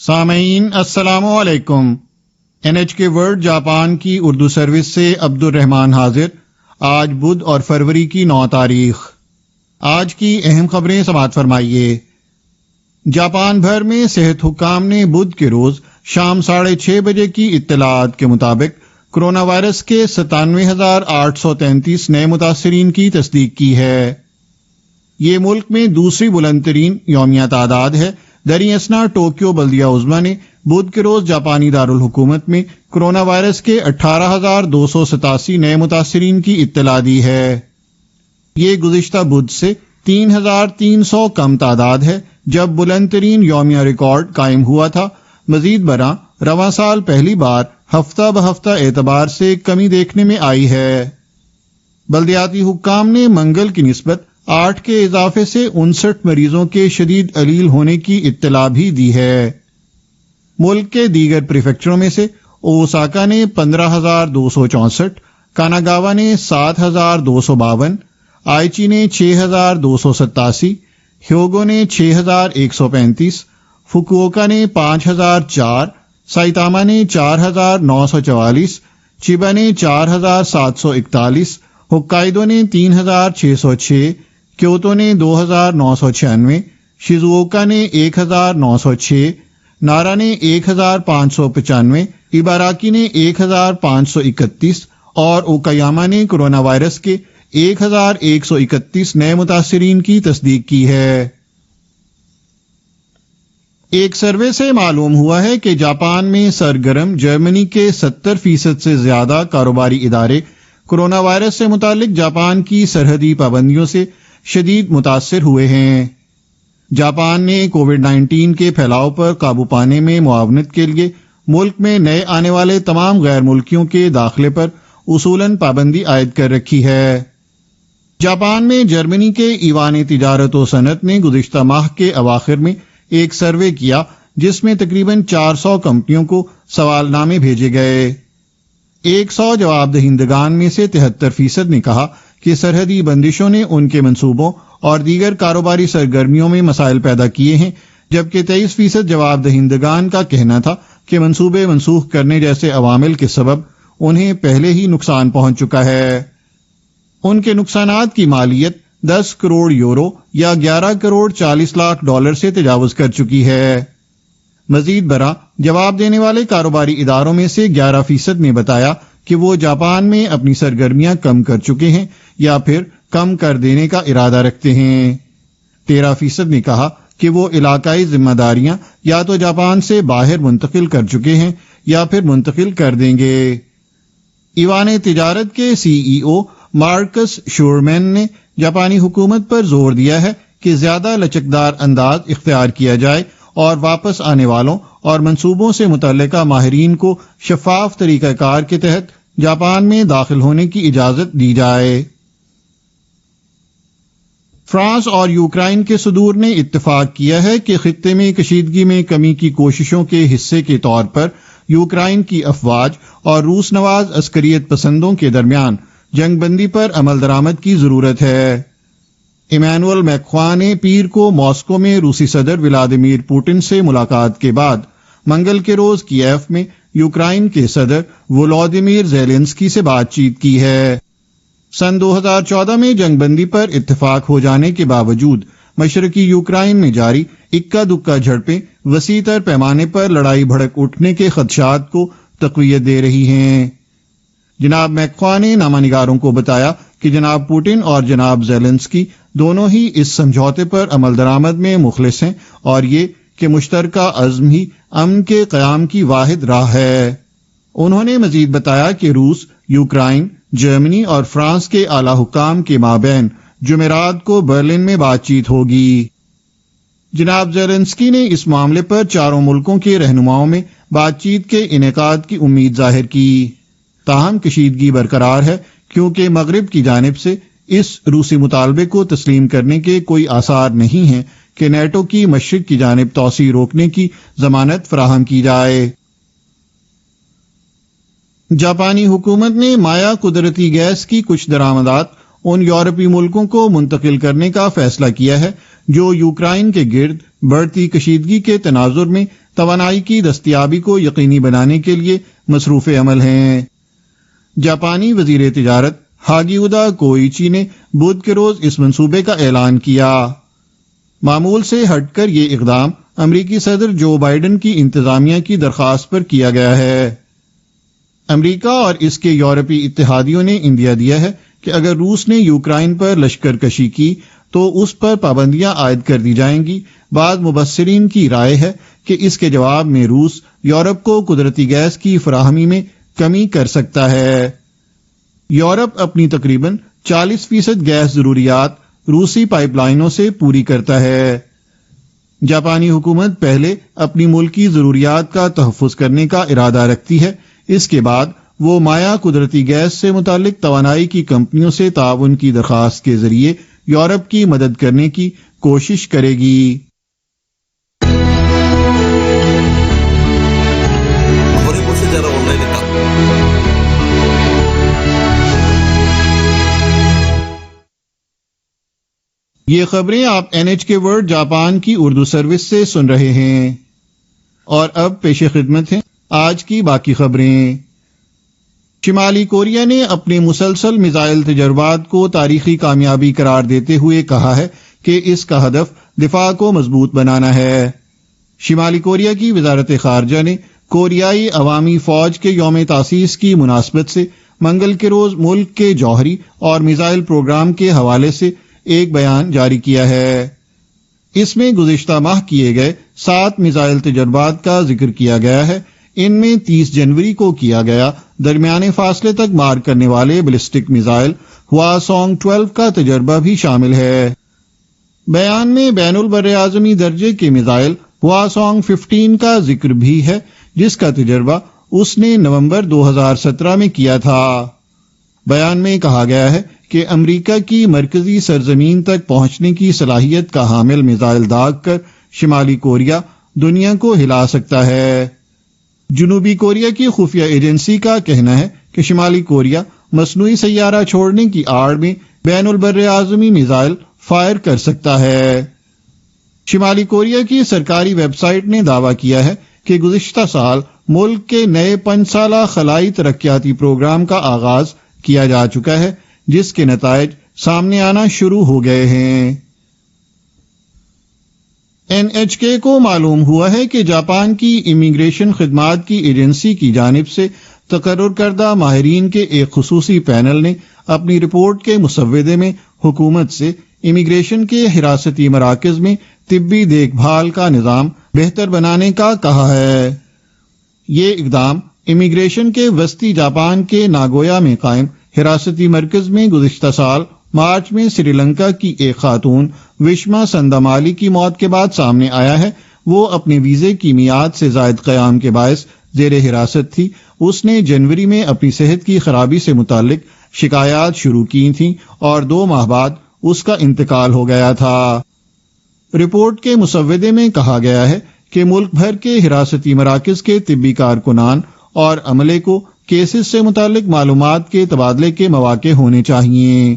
سامعین السلام علیکم۔ NHK ورلڈ جاپان کی اردو سروس سے عبد الرحمان حاضر۔ آج بدھ اور فروری کی 9 تاریخ۔ آج کی اہم خبریں سماعت فرمائیے۔ جاپان بھر میں صحت حکام نے بدھ کے روز شام 6:30 بجے کی اطلاعات کے مطابق کرونا وائرس کے 97,833 نئے متاثرین کی تصدیق کی ہے۔ یہ ملک میں دوسری بلند ترین یومیہ تعداد ہے۔ دریں اثنا ٹوکیو بلدیہ عظمیٰ نے بدھ کے روز جاپانی دارالحکومت میں کرونا وائرس کے 18,287 نئے متاثرین کی اطلاع دی ہے۔ یہ گزشتہ بدھ سے 3,300 کم تعداد ہے جب بلند ترین یومیہ ریکارڈ قائم ہوا تھا۔ مزید برآں رواں سال پہلی بار ہفتہ بہفتہ اعتبار سے کمی دیکھنے میں آئی ہے۔ بلدیاتی حکام نے منگل کی نسبت 8 کے اضافے سے 59 مریضوں کے شدید علیل ہونے کی اطلاع بھی دی ہے۔ ملک کے دیگر پریفیکچروں میں سے اوساکا نے 15,264، کاناگاوا نے 7,252، آئچی نے 6,287، ہیوگو نے 6,135، فکووکا نے 5,004، سائتاما نے 4,944، چیبا نے 4,741، ہوکائیدو نے 3,606، کیوتو نے 2,996، شیزووکا نے 1,906، نارا نے 1,595، ایباراکی نے 1,531 اور اوکایاما نے کرونا وائرس کے 1,131 نئے متاثرین کی تصدیق کی ہے۔ ایک سروے سے معلوم ہوا ہے کہ جاپان میں سرگرم جرمنی کے 70% سے زیادہ کاروباری ادارے کرونا وائرس سے متعلق جاپان کی سرحدی پابندیوں سے شدید متاثر ہوئے ہیں۔ جاپان نے کووڈ-19 کے پھیلاؤ پر قابو پانے میں معاونت کے لیے ملک میں نئے آنے والے تمام غیر ملکیوں کے داخلے پر اصولاً پابندی عائد کر رکھی ہے۔ جاپان میں جرمنی کے ایوان تجارت و صنعت نے گزشتہ ماہ کے اواخر میں ایک سروے کیا جس میں تقریباً 400 کمپنیوں کو سوال نامے بھیجے گئے۔ 100 جواب دہندگان میں سے 73% نے کہا کہ سرحدی بندشوں نے ان کے منصوبوں اور دیگر کاروباری سرگرمیوں میں مسائل پیدا کیے ہیں، جبکہ 23% جواب دہندگان کا کہنا تھا کہ منصوبے منسوخ کرنے جیسے عوامل کے سبب انہیں پہلے ہی نقصان پہنچ چکا ہے۔ ان کے نقصانات کی مالیت 10 کروڑ یورو یا 11 کروڑ 40 لاکھ ڈالر سے تجاوز کر چکی ہے۔ مزید برآں جواب دینے والے کاروباری اداروں میں سے 11% نے بتایا کہ وہ جاپان میں اپنی سرگرمیاں کم کر چکے ہیں یا پھر کم کر دینے کا ارادہ رکھتے ہیں۔ 13% نے کہا کہ وہ علاقائی ذمہ داریاں یا تو جاپان سے باہر منتقل کر چکے ہیں یا پھر منتقل کر دیں گے۔ ایوان تجارت کے CEO مارکس شورمین نے جاپانی حکومت پر زور دیا ہے کہ زیادہ لچکدار انداز اختیار کیا جائے اور واپس آنے والوں اور منصوبوں سے متعلقہ ماہرین کو شفاف طریقہ کار کے تحت جاپان میں داخل ہونے کی اجازت دی جائے۔ فرانس اور یوکرائن کے صدور نے اتفاق کیا ہے کہ خطے میں کشیدگی میں کمی کی کوششوں کے حصے کے طور پر یوکرائن کی افواج اور روس نواز عسکریت پسندوں کے درمیان جنگ بندی پر عمل درآمد کی ضرورت ہے۔ ایمانوئل میکروں نے پیر کو ماسکو میں روسی صدر ولادیمیر پوٹن سے ملاقات کے بعد منگل کے روز کیف میں یوکرائن کے صدر ولادیمیر زیلنسکی سے بات چیت کی ہے۔ سن 2014 میں جنگ بندی پر اتفاق ہو جانے کے باوجود مشرقی یوکرائن میں جاری اکا دکا جھڑپیں وسیع تر پیمانے پر لڑائی بھڑک اٹھنے کے خدشات کو تقویت دے رہی ہیں۔ جناب میکروں نے نامہ نگاروں کو بتایا کہ جناب پوٹن اور جناب زیلنسکی دونوں ہی اس سمجھوتے پر عمل درآمد میں مخلص ہیں اور یہ کہ مشترکہ عزم ہی امن کے قیام کی واحد راہ ہے۔ انہوں نے مزید بتایا کہ روس، یوکرائن، جرمنی اور فرانس کے اعلی حکام کے مابین جمعرات کو برلن میں بات چیت ہوگی۔ جناب زیلنسکی نے اس معاملے پر چاروں ملکوں کے رہنماؤں میں بات چیت کے انعقاد کی امید ظاہر کی۔ تاہم کشیدگی برقرار ہے کیونکہ مغرب کی جانب سے اس روسی مطالبے کو تسلیم کرنے کے کوئی آثار نہیں ہیں کہ نیٹو کی مشرق کی جانب توسیع روکنے کی ضمانت فراہم کی جائے۔ جاپانی حکومت نے مایا قدرتی گیس کی کچھ درآمدات ان یورپی ملکوں کو منتقل کرنے کا فیصلہ کیا ہے جو یوکرائن کے گرد بڑھتی کشیدگی کے تناظر میں توانائی کی دستیابی کو یقینی بنانے کے لیے مصروف عمل ہیں۔ جاپانی وزیر تجارت ہاگیودا کوئیچی نے بدھ کے روز اس منصوبے کا اعلان کیا۔ معمول سے ہٹ کر یہ اقدام امریکی صدر جو بائیڈن کی انتظامیہ کی درخواست پر کیا گیا ہے۔ امریکہ اور اس کے یورپی اتحادیوں نے اندیا دیا ہے کہ اگر روس نے یوکرائن پر لشکر کشی کی تو اس پر پابندیاں عائد کر دی جائیں گی۔ بعض مبصرین کی رائے ہے کہ اس کے جواب میں روس یورپ کو قدرتی گیس کی فراہمی میں کمی کر سکتا ہے۔ یورپ اپنی تقریباً 40% گیس ضروریات روسی پائپ لائنوں سے پوری کرتا ہے۔ جاپانی حکومت پہلے اپنی ملکی ضروریات کا تحفظ کرنے کا ارادہ رکھتی ہے، اس کے بعد وہ مایا قدرتی گیس سے متعلق توانائی کی کمپنیوں سے تعاون کی درخواست کے ذریعے یورپ کی مدد کرنے کی کوشش کرے گی۔ یہ خبریں آپ NHK ورلڈ جاپان کی اردو سروس سے سن رہے ہیں، اور اب پیش خدمت ہیں آج کی باقی خبریں۔ شمالی کوریا نے اپنے مسلسل میزائل تجربات کو تاریخی کامیابی قرار دیتے ہوئے کہا ہے کہ اس کا ہدف دفاع کو مضبوط بنانا ہے۔ شمالی کوریا کی وزارت خارجہ نے کوریائی عوامی فوج کے یوم تاسیس کی مناسبت سے منگل کے روز ملک کے جوہری اور میزائل پروگرام کے حوالے سے ایک بیان جاری کیا ہے۔ اس میں گزشتہ ماہ کیے گئے 7 میزائل تجربات کا ذکر کیا گیا ہے۔ ان میں 30 جنوری کو کیا گیا درمیانے فاصلے تک مار کرنے والے بیلسٹک میزائل ہواسونگ 12 کا تجربہ بھی شامل ہے۔ بیان میں بین البراعظمی درجے کے میزائل ہواسونگ 15 کا ذکر بھی ہے، جس کا تجربہ اس نے نومبر 2017 میں کیا تھا۔ بیان میں کہا گیا ہے کہ امریکہ کی مرکزی سرزمین تک پہنچنے کی صلاحیت کا حامل میزائل داغ کر شمالی کوریا دنیا کو ہلا سکتا ہے۔ جنوبی کوریا کی خفیہ ایجنسی کا کہنا ہے کہ شمالی کوریا مصنوعی سیارہ چھوڑنے کی آڑ میں بین البراعظمی میزائل فائر کر سکتا ہے۔ شمالی کوریا کی سرکاری ویب سائٹ نے دعویٰ کیا ہے کہ گزشتہ سال ملک کے نئے 5 سالہ خلائی ترقیاتی پروگرام کا آغاز کیا جا چکا ہے، جس کے نتائج سامنے آنا شروع ہو گئے ہیں۔ NHK کو معلوم ہوا ہے کہ جاپان کی امیگریشن خدمات کی ایجنسی کی جانب سے تقرر کردہ ماہرین کے ایک خصوصی پینل نے اپنی رپورٹ کے مسودے میں حکومت سے امیگریشن کے حراستی مراکز میں طبی دیکھ بھال کا نظام بہتر بنانے کا کہا ہے۔ یہ اقدام امیگریشن کے وسطی جاپان کے ناگویا میں قائم حراستی مرکز میں گزشتہ سال مارچ میں سری لنکا کی ایک خاتون وشما سندامالی کی موت کے بعد سامنے آیا ہے۔ وہ اپنے ویزے کی میعاد سے زائد قیام کے باعث زیر حراست تھی۔ اس نے جنوری میں اپنی صحت کی خرابی سے متعلق شکایات شروع کی تھیں اور 2 ماہ بعد اس کا انتقال ہو گیا تھا۔ رپورٹ کے مسودے میں کہا گیا ہے کہ ملک بھر کے حراستی مراکز کے طبی کارکنان اور عملے کو کیسز سے متعلق معلومات کے تبادلے کے مواقع ہونے چاہیے۔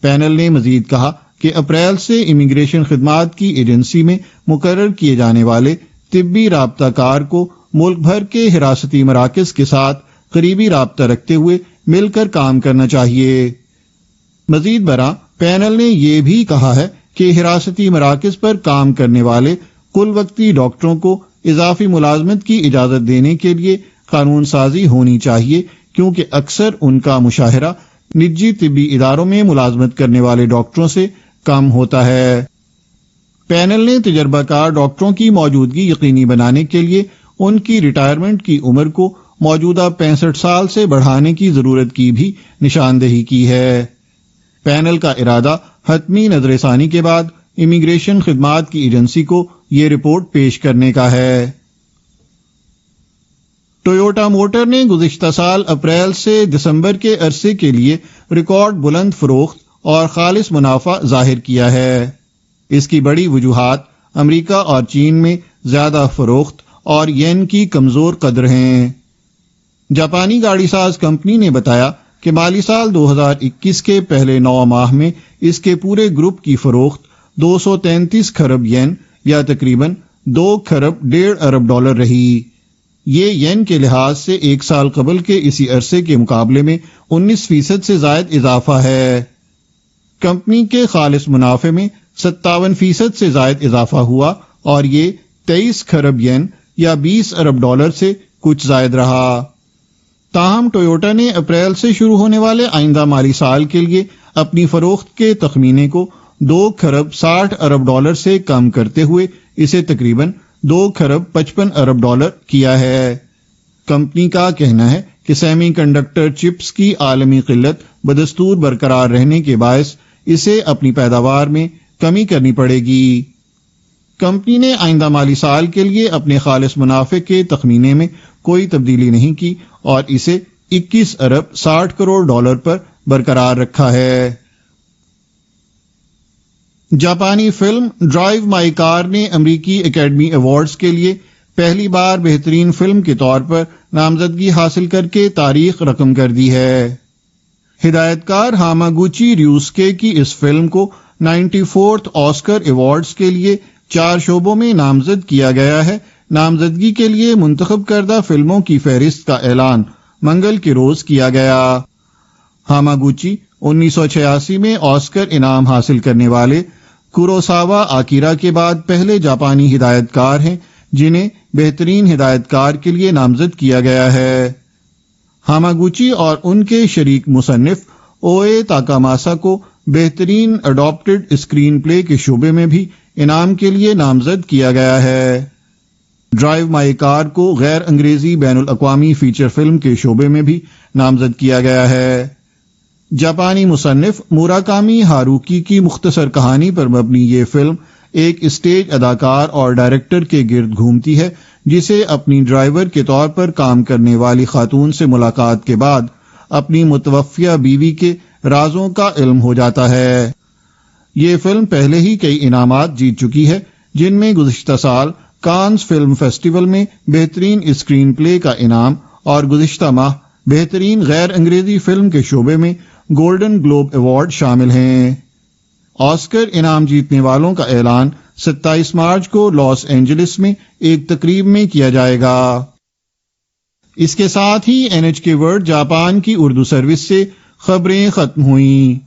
پینل نے مزید کہا کہ اپریل سے امیگریشن خدمات کی ایجنسی میں مقرر کیے جانے والے طبی رابطہ کار کو ملک بھر کے حراستی مراکز کے ساتھ قریبی رابطہ رکھتے ہوئے مل کر کام کرنا چاہیے۔ مزید برآں پینل نے یہ بھی کہا ہے کہ حراستی مراکز پر کام کرنے والے کل وقتی ڈاکٹروں کو اضافی ملازمت کی اجازت دینے کے لیے قانون سازی ہونی چاہیے، کیونکہ اکثر ان کا مشاہرہ نجی طبی اداروں میں ملازمت کرنے والے ڈاکٹروں سے کم ہوتا ہے۔ پینل نے تجربہ کار ڈاکٹروں کی موجودگی یقینی بنانے کے لیے ان کی ریٹائرمنٹ کی عمر کو موجودہ 65 سال سے بڑھانے کی ضرورت کی بھی نشاندہی کی ہے۔ پینل کا ارادہ حتمی نظر ثانی کے بعد امیگریشن خدمات کی ایجنسی کو یہ رپورٹ پیش کرنے کا ہے۔ ٹویوٹا موٹر نے گزشتہ سال اپریل سے دسمبر کے عرصے کے لیے ریکارڈ بلند فروخت اور خالص منافع ظاہر کیا ہے۔ اس کی بڑی وجوہات امریکہ اور چین میں زیادہ فروخت اور ین کی کمزور قدر ہیں۔ جاپانی گاڑی ساز کمپنی نے بتایا کہ مالی سال 2021 کے پہلے 9 ماہ میں اس کے پورے گروپ کی فروخت 233 کھرب ین یا تقریباً 2.5 ارب ڈالر رہی۔ یہ ین کے لحاظ سے ایک سال قبل کے اسی عرصے کے مقابلے میں 19% سے زائد اضافہ ہے۔ کمپنی کے خالص منافع میں 57% سے زائد اضافہ ہوا اور یہ 23 کھرب ین یا 20 ارب ڈالر سے کچھ زائد رہا۔ تاہم ٹویوٹا نے اپریل سے شروع ہونے والے آئندہ مالی سال کے لیے اپنی فروخت کے تخمینے کو 2.60 ارب ڈالر سے کم کرتے ہوئے اسے تقریباً 2.55 ارب ڈالر کیا ہے۔ کمپنی کا کہنا ہے کہ سیمی کنڈکٹر چپس کی عالمی قلت بدستور برقرار رہنے کے باعث اسے اپنی پیداوار میں کمی کرنی پڑے گی۔ کمپنی نے آئندہ مالی سال کے لیے اپنے خالص منافع کے تخمینے میں کوئی تبدیلی نہیں کی اور اسے 21 ارب 60 کروڑ ڈالر پر برقرار رکھا ہے۔ جاپانی فلم ڈرائیو مائی کار نے امریکی اکیڈمی ایوارڈز کے لیے پہلی بار بہترین فلم کے طور پر نامزدگی حاصل کر کے تاریخ رقم کر دی ہے۔ ہدایت کار ہاماگوچی ریوسکے کی اس فلم کو 94 آسکر ایوارڈز کے لیے 4 شعبوں میں نامزد کیا گیا ہے۔ نامزدگی کے لیے منتخب کردہ فلموں کی فہرست کا اعلان منگل کے روز کیا گیا۔ ہاماگوچی 1986 میں آسکر انعام حاصل کرنے والے کوروساوا آکیرا کے بعد پہلے جاپانی ہدایت کار ہیں جنہیں بہترین ہدایت کار کے لیے نامزد کیا گیا ہے۔ ہاماگوچی اور ان کے شریک مصنف اوئے تاکاماسا کو بہترین اڈاپٹڈ اسکرین پلے کے شعبے میں بھی انعام کے لیے نامزد کیا گیا ہے۔ ڈرائیو مائی کار کو غیر انگریزی بین الاقوامی فیچر فلم کے شعبے میں بھی نامزد کیا گیا ہے۔ جاپانی مصنف موراکامی ہاروکی کی مختصر کہانی پر مبنی یہ فلم ایک اسٹیج اداکار اور ڈائریکٹر کے گرد گھومتی ہے جسے اپنی ڈرائیور کے طور پر کام کرنے والی خاتون سے ملاقات کے بعد اپنی متوفیہ بیوی کے رازوں کا علم ہو جاتا ہے۔ یہ فلم پہلے ہی کئی انعامات جیت چکی ہے جن میں گزشتہ سال کانز فلم فیسٹیول میں بہترین اسکرین پلے کا انعام اور گزشتہ ماہ بہترین غیر انگریزی فلم کے شعبے میں گولڈن گلوب ایوارڈ شامل ہیں۔ آسکر انعام جیتنے والوں کا اعلان 27 مارچ کو لاس اینجلس میں ایک تقریب میں کیا جائے گا۔ اس کے ساتھ ہی NHK ورلڈ جاپان کی اردو سروس سے خبریں ختم ہوئیں۔